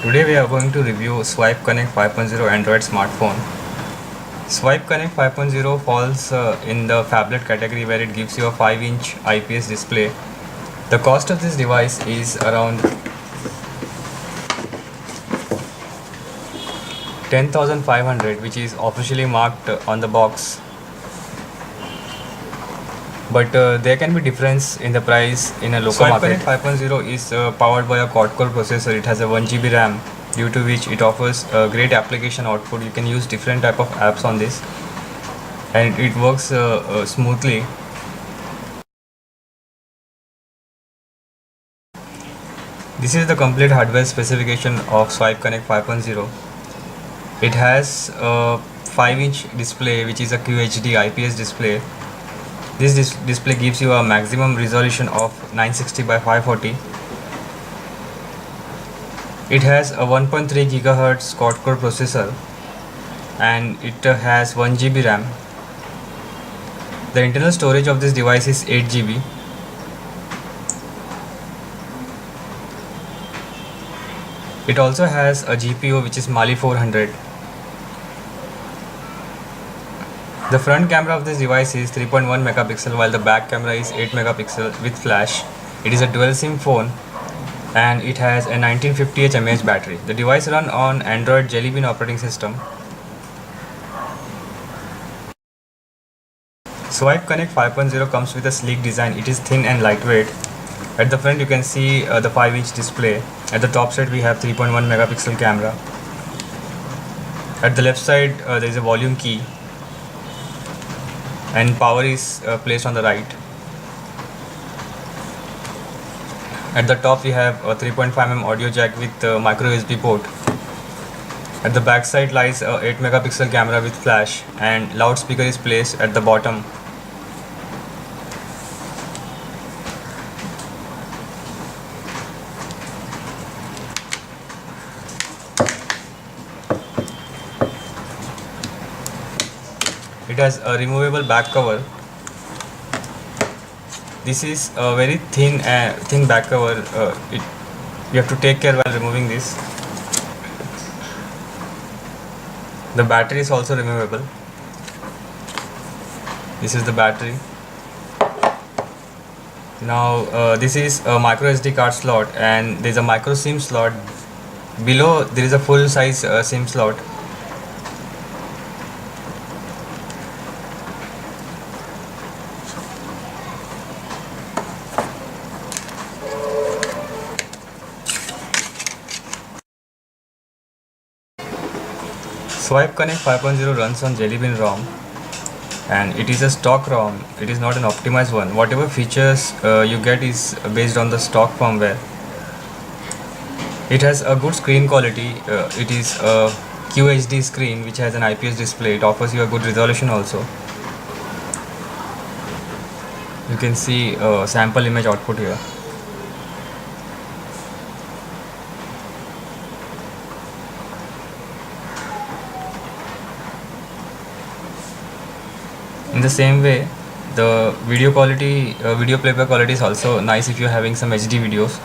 Today we are going to review Swipe Connect 5.0 Android smartphone. Swipe Connect 5.0 falls in the phablet category where it gives you a 5-inch IPS display. The cost of this device is around 10,500, which is officially marked on the box. But there can be difference in the price in a local market. Swipe Connect 5.0 is powered by a quad-core processor. It has a 1 GB RAM, due to which it offers a great application output. You can use different type of apps on this, and it works smoothly. This is the complete hardware specification of Swipe Connect 5.0. It has a 5-inch display, which is a QHD IPS display. This display gives you a maximum resolution of 960 by 540. It has a 1.3 GHz quad-core processor, and it has 1 GB RAM. The internal storage of this device is 8 GB. It also has a GPU, which is Mali 400. The front camera of this device is 3.1 megapixel, while the back camera is 8 megapixel with flash. It is a dual SIM phone, and it has a 1950 mAh battery. The device runs on Android Jelly Bean operating system. Swipe Connect 5.0 comes with a sleek design. It is thin and lightweight. At the front you can see the 5-inch display. At the top side we have 3.1 megapixel camera. At the left side there is a volume key, and power is placed on the right. At the top we have a 3.5mm audio jack with micro USB port. At the back side lies a 8 megapixel camera with flash, and loudspeaker is placed at the bottom. It has a removable back cover. This is a very thin back cover. You have to take care while removing this. The battery is also removable. This is the battery. Now this is a micro SD card slot, and there is a micro SIM slot. Below there is a full size SIM slot. Swipe Connect 5.0 runs on Jelly Bean ROM, and it is a stock ROM. It is not an optimized one. Whatever features you get is based on the stock firmware. It has a good screen quality. It is a QHD screen which has an IPS display. It offers you a good resolution also. You can see a sample image output here. In the same way, the video quality, video playback quality is also nice if you're having some HD videos.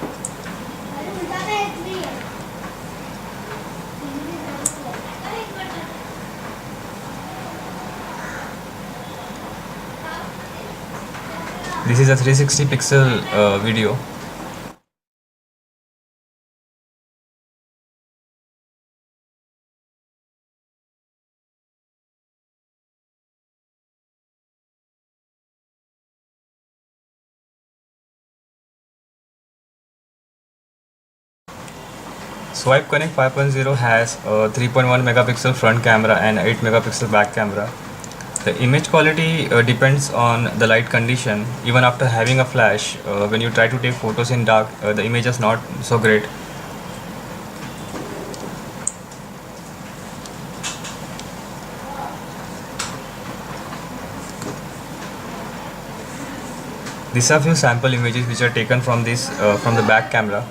This is a 360 pixel video. Swipe Connect 5.0 has a 3.1 megapixel front camera and 8 megapixel back camera. The image quality depends on the light condition. Even after having a flash, when you try to take photos in dark, the image is not so great. These are few sample images which are taken from this from the back camera.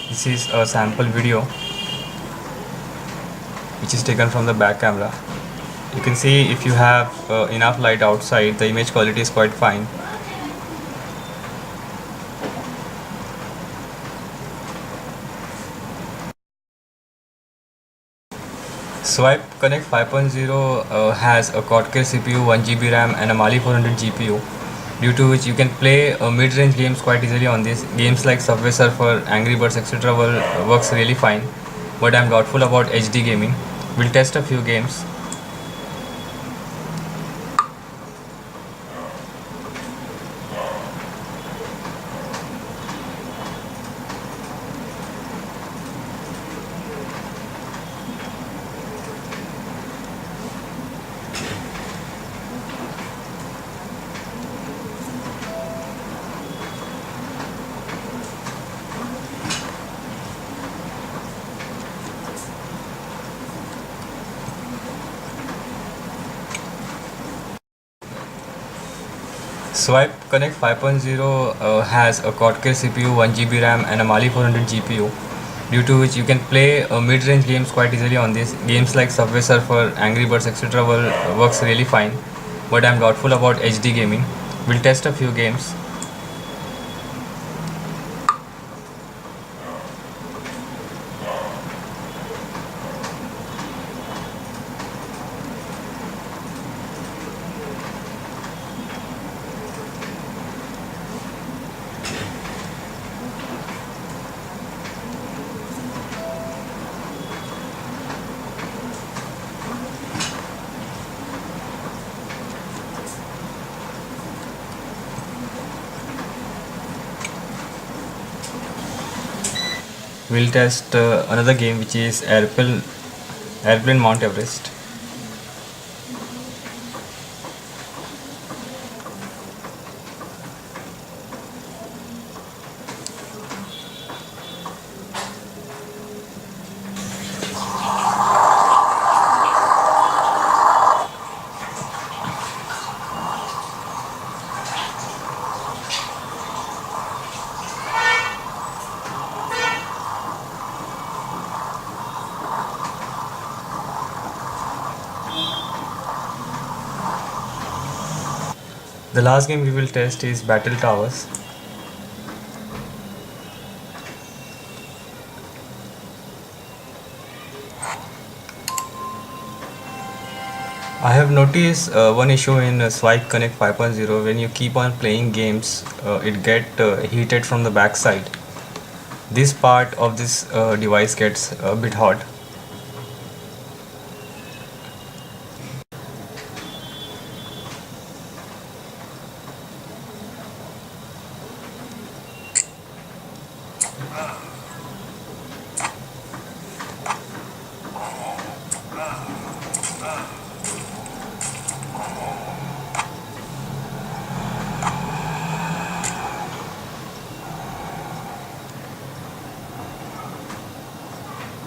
This is a sample video. which is taken from the back camera. You can see if you have enough light outside, the image quality is quite fine. Swipe Connect 5.0 has a Quad-Core CPU, 1 GB RAM and a Mali 400 GPU, due to which you can play mid-range games quite easily on this. Games like Subway Surfer, Angry Birds, etc. Works really fine, but I'm doubtful about HD gaming. We'll test a few games. Swipe Connect 5.0 has a Quad-Core CPU, 1 GB RAM and a Mali 400 GPU, due to which you can play mid-range games quite easily on this. Games like Subway Surfer, Angry Birds, etc. Works really fine, but I'm doubtful about HD gaming. We'll test a few games. We'll test another game, which is Airplane Mount Everest. The last game we will test is Battle Towers. I have noticed one issue in Swipe Connect 5.0. When you keep on playing games, it get heated from the backside. This part of this device gets a bit hot.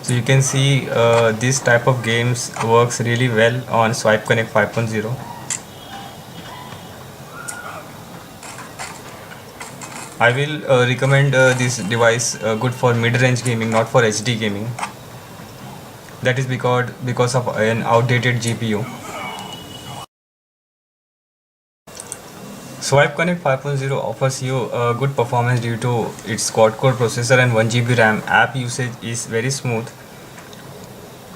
So you can see this type of games works really well on Swipe Connect 5.0. I will recommend this device good for mid-range gaming, not for HD gaming. That is because of an outdated GPU. Swipe Connect 5.0 offers you good performance due to its quad-core processor and 1 GB RAM. App usage is very smooth.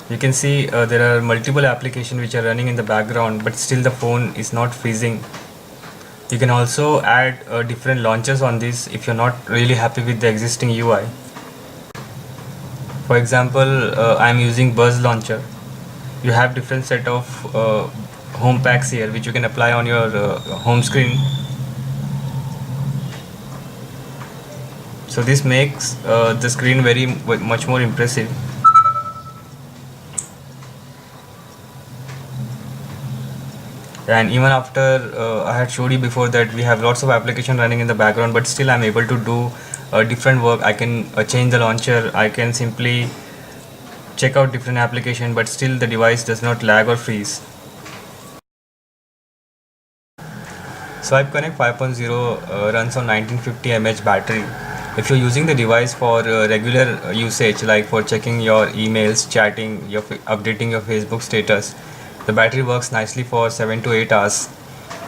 You can see there are multiple applications which are running in the background, but still the phone is not freezing. You can also add different launchers on this if you're not really happy with the existing UI. For example, I'm using Buzz Launcher. You have different set of home packs here which you can apply on your home screen. So this makes the screen much more impressive. And even after I had showed you before that we have lots of application running in the background, but still I'm able to do different work. I can change the launcher, I can simply check out different application, but still the device does not lag or freeze. Swipe Connect 5.0 runs on 1950 mAh battery. If you're using the device for regular usage, like for checking your emails, chatting, updating your Facebook status, the battery works nicely for 7 to 8 hours.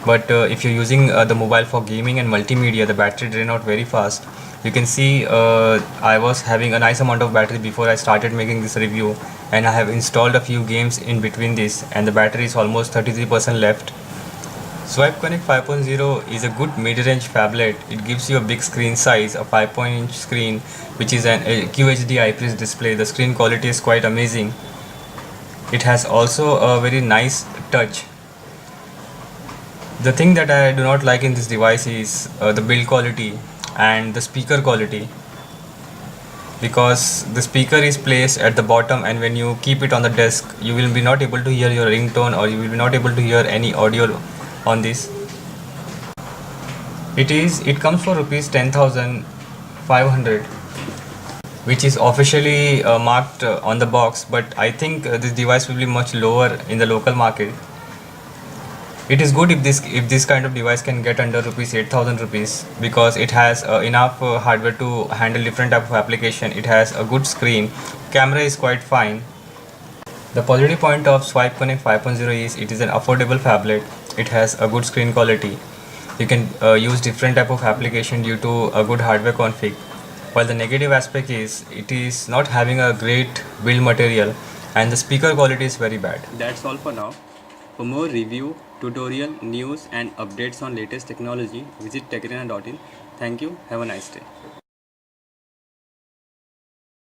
But if you're using the mobile for gaming and multimedia, the battery drain out very fast. You can see I was having a nice amount of battery before I started making this review, and I have installed a few games in between this, and the battery is almost 33% left. Swipe Connect 5.0 is a good mid-range phablet. It gives you a big screen size, a 5-inch screen, which is an QHD IPS display. The screen quality is quite amazing. It has also a very nice touch. The thing that I do not like in this device is the build quality and the speaker quality, because the speaker is placed at the bottom, and when you keep it on the desk, you will be not able to hear your ringtone, or you will be not able to hear any audio on this. It comes for rupees 10,500, which is officially marked on the box, but I think this device will be much lower in the local market. It is good if this kind of device can get under rupees 8,000 rupees, because it has enough hardware to handle different type of application. It has a good screen, camera is quite fine. The positive point of Swipe Connect 5.0 is it is an affordable phablet. It has a good screen quality. You can use different type of application due to a good hardware config. While the negative aspect is it is not having a great build material, and the speaker quality is very bad. That's all for now. For more review, tutorial, news and updates on latest technology, visit techarena.in. Thank you. Have a nice day.